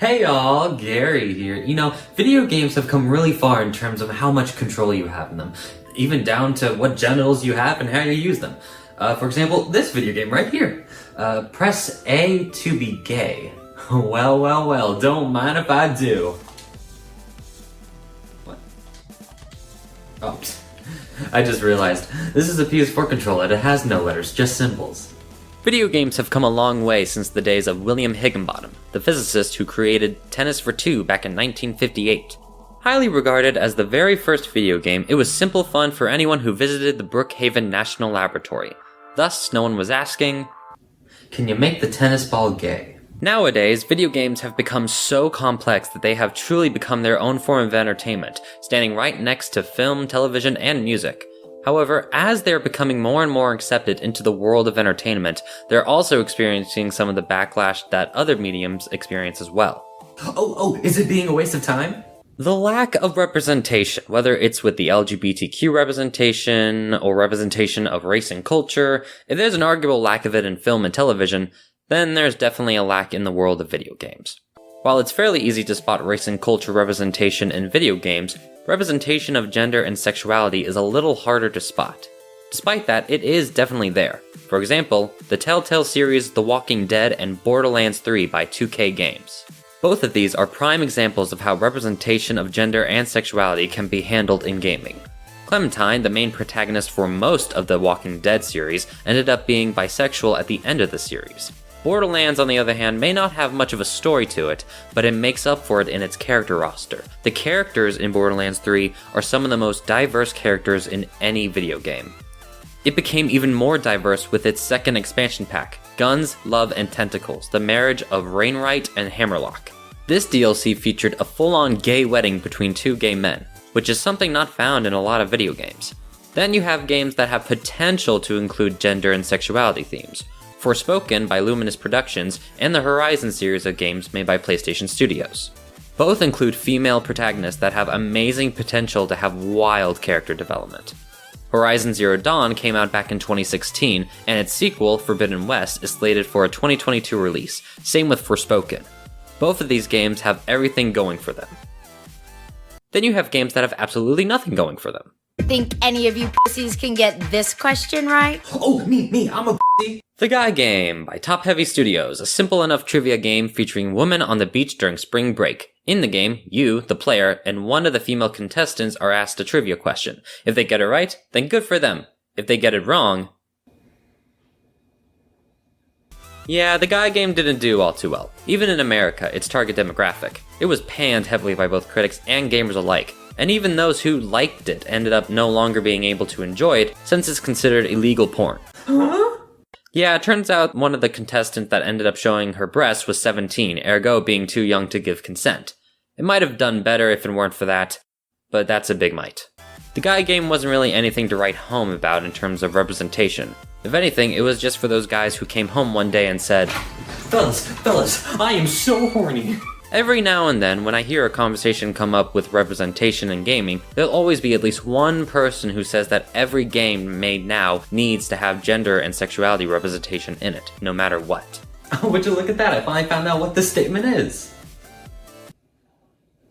Hey y'all, Gary here. Video games have come really far in terms of how much control you have in them, even down to what genitals you have and how you use them. For example, this video game right here. Press A to be gay. Well, don't mind if I do. What? Oh, I just realized, this is a PS4 controller and it has no letters, just symbols. Video games have come a long way since the days of William Higginbottom, the physicist who created Tennis for Two back in 1958. Highly regarded as the very first video game, it was simple fun for anyone who visited the Brookhaven National Laboratory. Thus, no one was asking, can you make the tennis ball gay? Nowadays, video games have become so complex that they have truly become their own form of entertainment, standing right next to film, television, and music. However, as they're becoming more and more accepted into the world of entertainment, they're also experiencing some of the backlash that other mediums experience as well. Oh, is it being a waste of time? The lack of representation, whether it's with the LGBTQ representation or representation of race and culture, if there's an arguable lack of it in film and television, then there's definitely a lack in the world of video games. While it's fairly easy to spot race and culture representation in video games, representation of gender and sexuality is a little harder to spot. Despite that, it is definitely there. For example, the Telltale series The Walking Dead and Borderlands 3 by 2K Games. Both of these are prime examples of how representation of gender and sexuality can be handled in gaming. Clementine, the main protagonist for most of the Walking Dead series, ended up being bisexual at the end of the series. Borderlands, on the other hand, may not have much of a story to it, but it makes up for it in its character roster. The characters in Borderlands 3 are some of the most diverse characters in any video game. It became even more diverse with its second expansion pack, Guns, Love, and Tentacles, the marriage of Rainwright and Hammerlock. This DLC featured a full-on gay wedding between two gay men, which is something not found in a lot of video games. Then you have games that have potential to include gender and sexuality themes. Forspoken by Luminous Productions, and the Horizon series of games made by PlayStation Studios. Both include female protagonists that have amazing potential to have wild character development. Horizon Zero Dawn came out back in 2016, and its sequel, Forbidden West, is slated for a 2022 release, same with Forspoken. Both of these games have everything going for them. Then you have games that have absolutely nothing going for them. Think any of you pussies can get this question right? Oh, me, I'm a pussy. The Guy Game by Top Heavy Studios, a simple enough trivia game featuring women on the beach during spring break. In the game, you, the player, and one of the female contestants are asked a trivia question. If they get it right, then good for them. If they get it wrong... Yeah, the Guy Game didn't do all too well. Even in America, its target demographic. It was panned heavily by both critics and gamers alike. And even those who liked it ended up no longer being able to enjoy it, since it's considered illegal porn. Huh? Yeah, it turns out one of the contestants that ended up showing her breasts was 17, ergo being too young to give consent. It might have done better if it weren't for that, but that's a big might. The Guy Game wasn't really anything to write home about in terms of representation. If anything, it was just for those guys who came home one day and said, Fellas, I am so horny. Every now and then, when I hear a conversation come up with representation in gaming, there'll always be at least one person who says that every game made now needs to have gender and sexuality representation in it, no matter what. Oh, would you look at that? I finally found out what this statement is.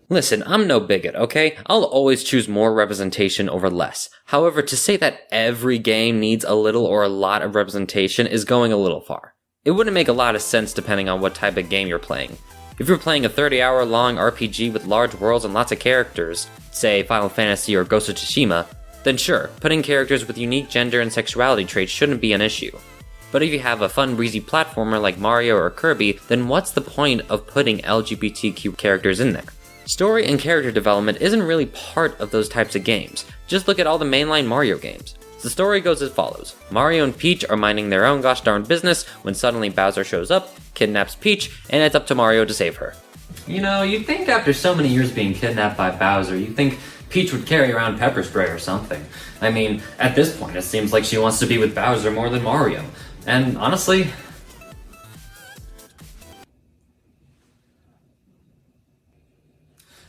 Listen, I'm no bigot, okay? I'll always choose more representation over less. However, to say that every game needs a little or a lot of representation is going a little far. It wouldn't make a lot of sense depending on what type of game you're playing. If you're playing a 30-hour long RPG with large worlds and lots of characters, say Final Fantasy or Ghost of Tsushima, then sure, putting characters with unique gender and sexuality traits shouldn't be an issue. But if you have a fun breezy platformer like Mario or Kirby, then what's the point of putting LGBTQ characters in there? Story and character development isn't really part of those types of games. Just look at all the mainline Mario games. The story goes as follows. Mario and Peach are minding their own gosh darn business when suddenly Bowser shows up, kidnaps Peach, and it's up to Mario to save her. You'd think after so many years being kidnapped by Bowser, you'd think Peach would carry around pepper spray or something. I mean, at this point it seems like she wants to be with Bowser more than Mario. And honestly...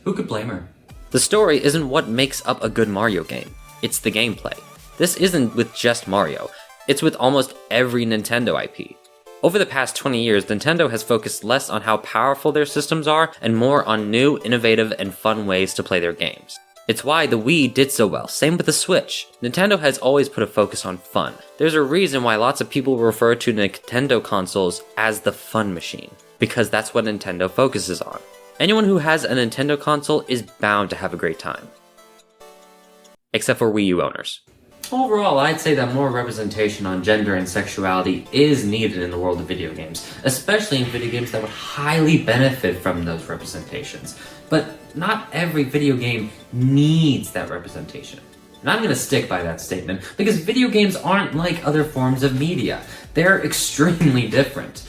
who could blame her? The story isn't what makes up a good Mario game. It's the gameplay. This isn't with just Mario. It's with almost every Nintendo IP. Over the past 20 years, Nintendo has focused less on how powerful their systems are and more on new, innovative, and fun ways to play their games. It's why the Wii did so well, same with the Switch. Nintendo has always put a focus on fun. There's a reason why lots of people refer to Nintendo consoles as the fun machine, because that's what Nintendo focuses on. Anyone who has a Nintendo console is bound to have a great time. Except for Wii U owners. Overall, I'd say that more representation on gender and sexuality is needed in the world of video games, especially in video games that would highly benefit from those representations. But not every video game needs that representation. And I'm going to stick by that statement, because video games aren't like other forms of media. They're extremely different.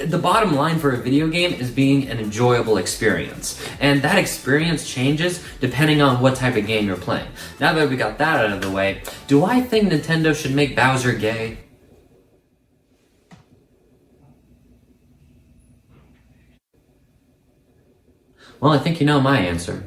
The bottom line for a video game is being an enjoyable experience, and that experience changes depending on what type of game you're playing. Now that we got that out of the way, do I think Nintendo should make Bowser gay? Well, I think you know my answer.